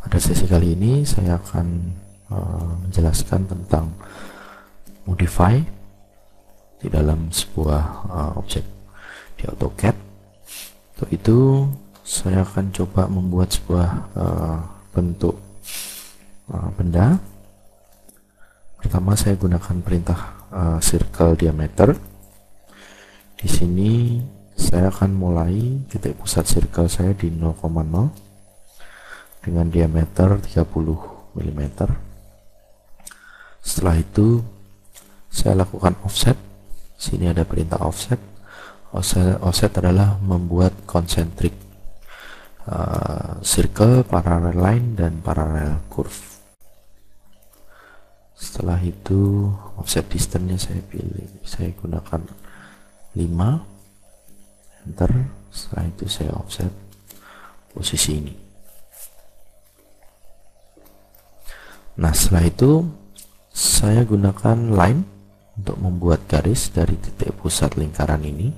Pada sesi kali ini saya akan menjelaskan tentang modify di dalam sebuah objek di AutoCAD. Untuk itu saya akan coba membuat sebuah bentuk benda. Pertama saya gunakan perintah circle diameter. Di sini saya akan mulai titik pusat circle saya di 0,0 dengan diameter 30 mm. Setelah itu saya lakukan offset. Sini ada perintah offset. Offset adalah membuat concentric circle, parallel line, dan parallel curve. Setelah itu offset distance-nya saya gunakan 5, enter. Setelah itu saya offset posisi ini. Nah, setelah itu saya gunakan line untuk membuat garis dari titik pusat lingkaran ini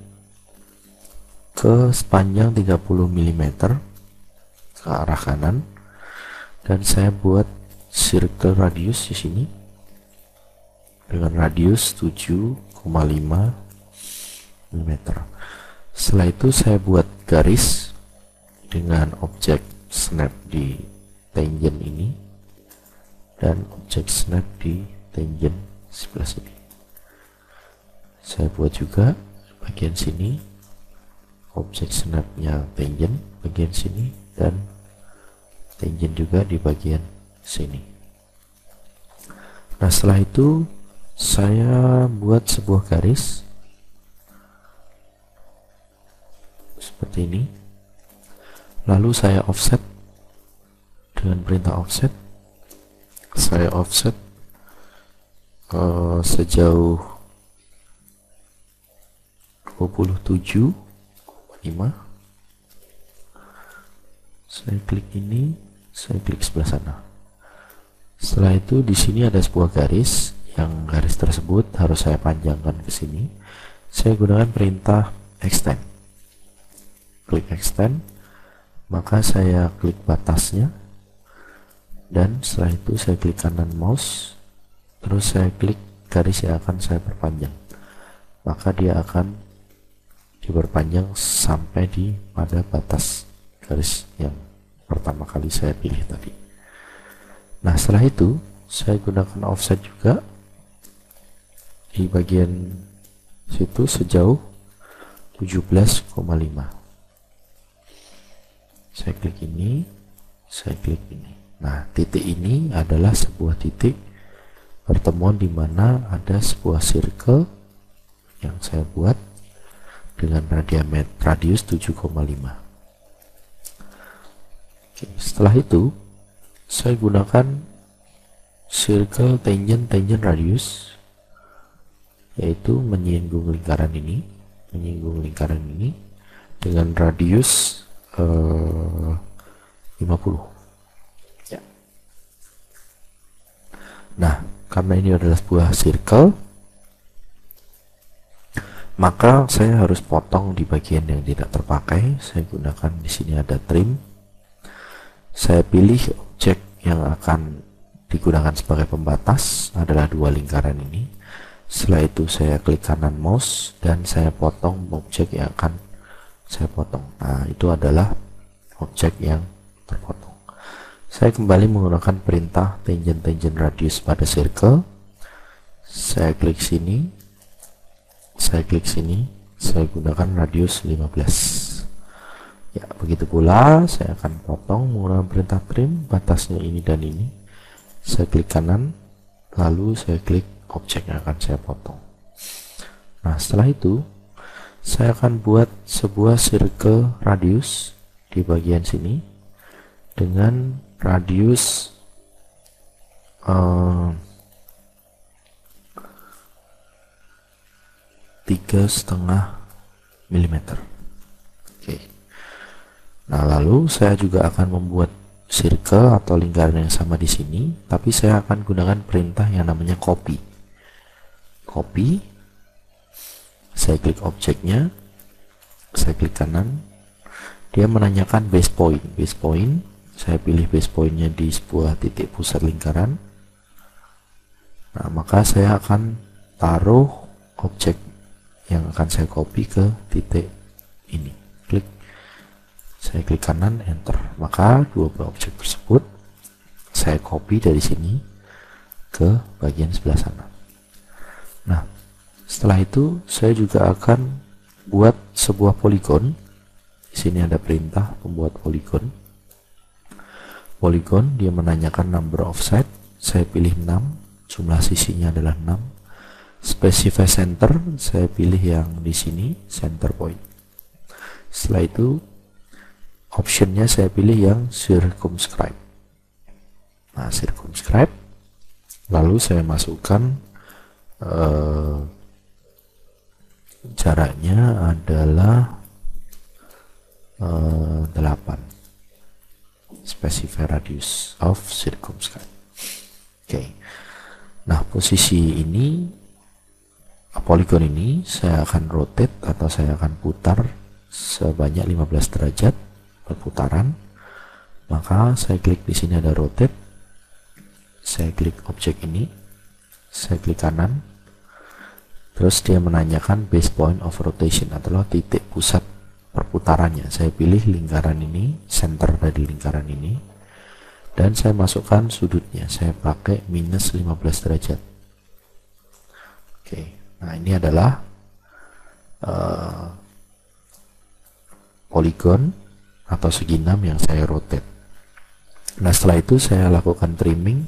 ke sepanjang 30 mm ke arah kanan, dan saya buat circle radius di sini dengan radius 7,5 mm. Setelah itu saya buat garis dengan objek snap di tangent ini dan objek snap di tangent sebelah sini. Saya buat juga bagian sini objek snapnya tangent bagian sini dan tangent juga di bagian sini. Nah, setelah itu saya buat sebuah garis seperti ini, lalu saya offset dengan perintah offset. Saya offset sejauh 27,5. Saya klik ini, saya klik sebelah sana. Setelah itu di sini ada sebuah garis, yang garis tersebut harus saya panjangkan ke sini. Saya gunakan perintah extend. Klik extend, maka saya klik batasnya, dan setelah itu saya klik kanan mouse, terus saya klik garis yang akan saya perpanjang, maka dia akan diperpanjang sampai di pada batas garis yang pertama kali saya pilih tadi. Nah, setelah itu saya gunakan offset juga di bagian situ sejauh 17,5. Saya klik ini, saya klik ini. Nah, titik ini adalah sebuah titik pertemuan di mana ada sebuah circle yang saya buat dengan radius 7,5. Oke, setelah itu saya gunakan circle tangent radius, yaitu menyinggung lingkaran ini dengan radius 50. Ya. Nah, karena ini adalah sebuah circle, maka saya harus potong di bagian yang tidak terpakai. Saya gunakan di sini ada trim. Saya pilih objek yang akan digunakan sebagai pembatas adalah dua lingkaran ini. Setelah itu saya klik kanan mouse dan saya potong objek yang akan saya potong. Nah, itu adalah objek yang terpotong. Saya kembali menggunakan perintah tangent radius pada circle. Saya klik sini, saya klik sini, saya gunakan radius 15. Ya, begitu pula saya akan potong menggunakan perintah trim, batasnya ini dan ini. Saya klik kanan, lalu saya klik objek yang akan saya potong. Nah, setelah itu saya akan buat sebuah circle radius di bagian sini dengan radius 3,5 mm. Oke. Nah, lalu saya juga akan membuat circle atau lingkaran yang sama di sini, tapi saya akan gunakan perintah yang namanya copy. Saya klik objeknya, saya klik kanan, dia menanyakan base point. saya pilih base pointnya di sebuah titik pusat lingkaran. Nah, maka saya akan taruh objek yang akan saya copy ke titik ini. Saya klik kanan, enter. Maka dua buah objek tersebut saya copy dari sini ke bagian sebelah sana. Nah, setelah itu saya juga akan buat sebuah poligon. Di sini ada perintah membuat poligon. Poligon dia menanyakan number of side, saya pilih 6, jumlah sisinya adalah 6. Specify center, saya pilih yang di sini, center point. Setelah itu optionnya saya pilih yang circumscribe. Nah, circumscribe, lalu saya masukkan jaraknya adalah 8. Specify radius of circumscribe. Oke. Nah, posisi ini poligon ini saya akan rotate atau saya akan putar sebanyak 15 derajat perputaran. Maka saya klik di sini ada rotate. Saya klik objek ini. Saya klik kanan. Terus dia menanyakan base point of rotation adalah titik pusat perputarannya. Saya pilih lingkaran ini, center dari lingkaran ini, dan saya masukkan sudutnya. Saya pakai minus 15 derajat. Oke, nah ini adalah poligon atau segi 6 yang saya rotate. Nah, setelah itu saya lakukan trimming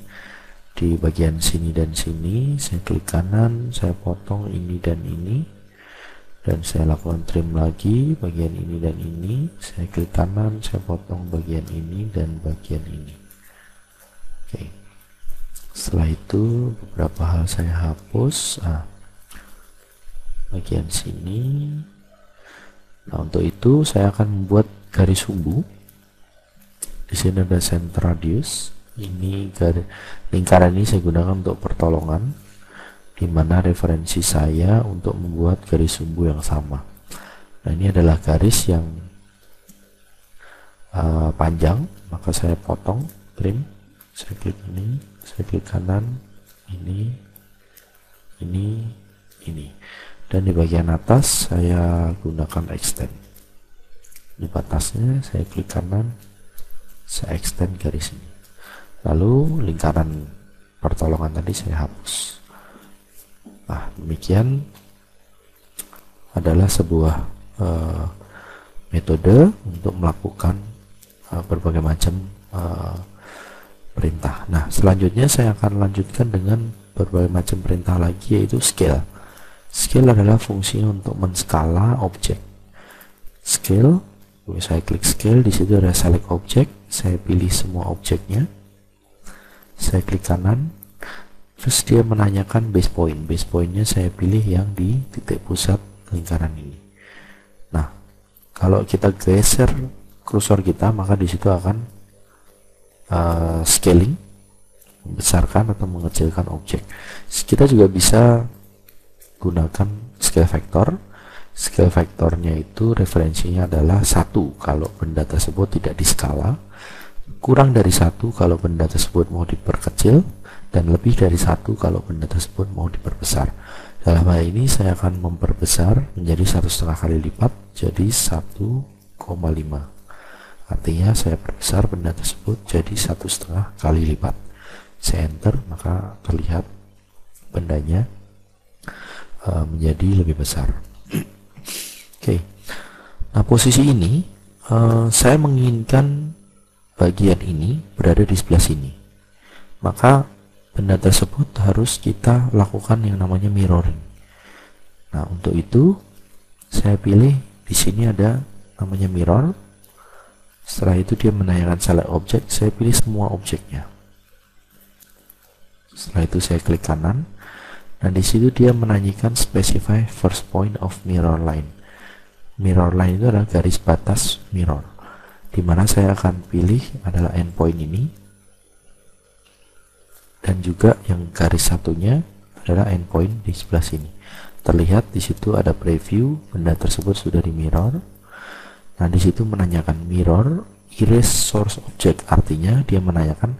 di bagian sini dan sini. Saya klik kanan, saya potong ini dan ini. Dan saya lakukan trim lagi bagian ini dan ini. Saya klik kanan, saya potong bagian ini dan bagian ini. Oke. Setelah itu beberapa hal saya hapus. Bagian sini. Nah, untuk itu saya akan membuat garis sumbu. Di sini ada center radius. Ini lingkaran ini saya gunakan untuk pertolongan, di mana referensi saya untuk membuat garis sumbu yang sama. Nah, ini adalah garis yang panjang, maka saya potong, trim. Saya klik ini, saya klik kanan, ini, dan di bagian atas saya gunakan extend. Di batasnya saya klik kanan, saya extend garis ini. Lalu lingkaran pertolongan tadi saya hapus. Nah, demikian adalah sebuah metode untuk melakukan berbagai macam perintah. Nah, selanjutnya saya akan lanjutkan dengan berbagai macam perintah lagi, yaitu scale. Scale adalah fungsi untuk menskala objek. Scale, saya klik scale, di situ ada select object, saya pilih semua objeknya, saya klik kanan. Terus dia menanyakan base point. Base pointnya saya pilih yang di titik pusat lingkaran ini. Nah, kalau kita geser kursor kita, maka di situ akan scaling, membesarkan atau mengecilkan objek. Kita juga bisa gunakan scale factor. Scale factornya itu referensinya adalah 1 kalau benda tersebut tidak diskala, kurang dari 1 kalau benda tersebut mau diperkecil, dan lebih dari 1 kalau benda tersebut mau diperbesar. Dalam hal ini saya akan memperbesar menjadi 1,5 kali lipat, jadi 1,5. Artinya saya perbesar benda tersebut jadi 1,5 kali lipat. Saya enter, maka terlihat bendanya menjadi lebih besar. Oke. Nah, posisi ini saya menginginkan bagian ini berada di sebelah sini. Maka benda tersebut harus kita lakukan yang namanya mirroring. Nah, untuk itu saya pilih di sini ada namanya mirror. Setelah itu dia menanyakan select object, saya pilih semua objeknya. Setelah itu saya klik kanan, dan di situ dia menanyakan specify first point of mirror line. Mirror line itu adalah garis batas mirror, di mana saya akan pilih adalah endpoint ini. Dan juga yang garis satunya adalah endpoint di sebelah sini. Terlihat di situ ada preview, benda tersebut sudah di mirror. Nah, di situ menanyakan mirror erase source object, artinya dia menanyakan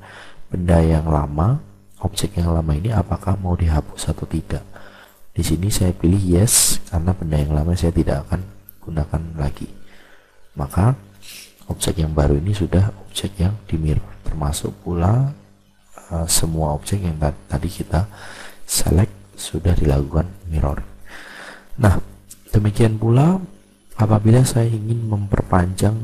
benda yang lama, objek yang lama ini apakah mau dihapus atau tidak. Di sini saya pilih yes, karena benda yang lama saya tidak akan gunakan lagi. Maka objek yang baru ini sudah objek yang di mirror, termasuk pula semua objek yang tadi kita select sudah dilakukan mirror. Nah, demikian pula apabila saya ingin memperpanjang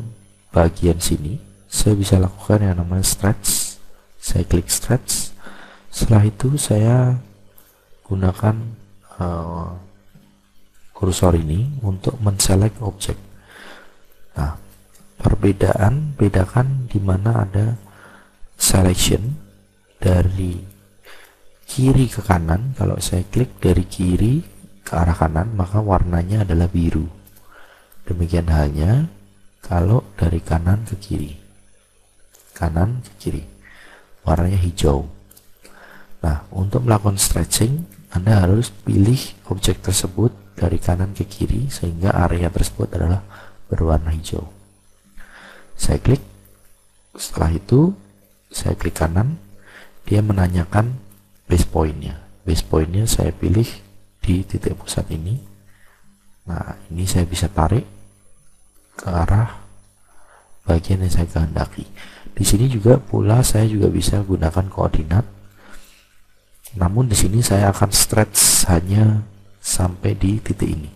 bagian sini, saya bisa lakukan yang namanya stretch. Saya klik stretch. Setelah itu saya gunakan kursor ini untuk menselect objek. Nah, bedakan di mana ada selection dari kiri ke kanan. Kalau saya klik dari kiri ke arah kanan, maka warnanya adalah biru. Demikian halnya kalau dari kanan ke kiri, warnanya hijau. Nah, untuk melakukan stretching, Anda harus pilih objek tersebut dari kanan ke kiri sehingga area tersebut adalah berwarna hijau. Saya klik. Setelah itu saya klik kanan, dia menanyakan base pointnya. Base pointnya saya pilih di titik pusat ini. Nah, ini saya bisa tarik ke arah bagian yang saya kehendaki. Di sini juga pula saya juga bisa gunakan koordinat. Namun di sini saya akan stretch hanya sampai di titik ini.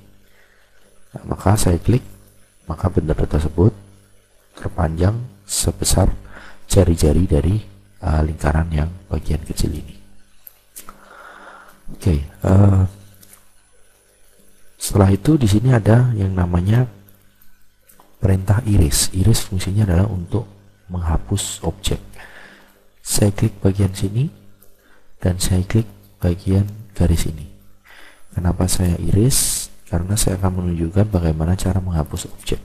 Nah, maka saya klik, maka benda tersebut terpanjang sebesar jari-jari dari lingkaran yang bagian kecil ini. Oke, setelah itu di sini ada yang namanya perintah erase. Erase fungsinya adalah untuk menghapus objek. Saya klik bagian sini dan saya klik bagian garis ini. Kenapa saya erase? Karena saya akan menunjukkan bagaimana cara menghapus objek.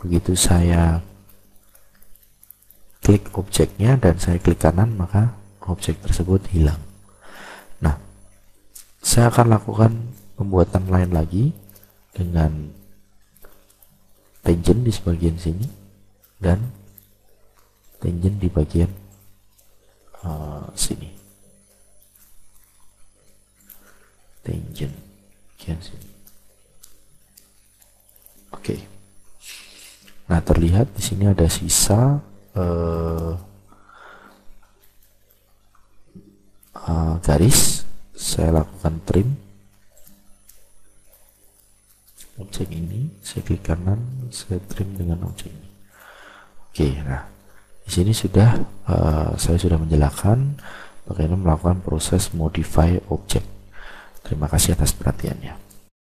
Begitu saya klik objeknya dan saya klik kanan, maka objek tersebut hilang. Nah, saya akan lakukan pembuatan lain lagi dengan tangent di bagian sini dan tangent di bagian sini. Tangent bagian sini. Oke. Nah, terlihat di sini ada sisa garis. Saya lakukan trim objek ini, saya klik kanan, saya trim dengan objek ini. Oke, nah di sini sudah saya sudah menjelaskan bagaimana melakukan proses modify objek. Terima kasih atas perhatiannya.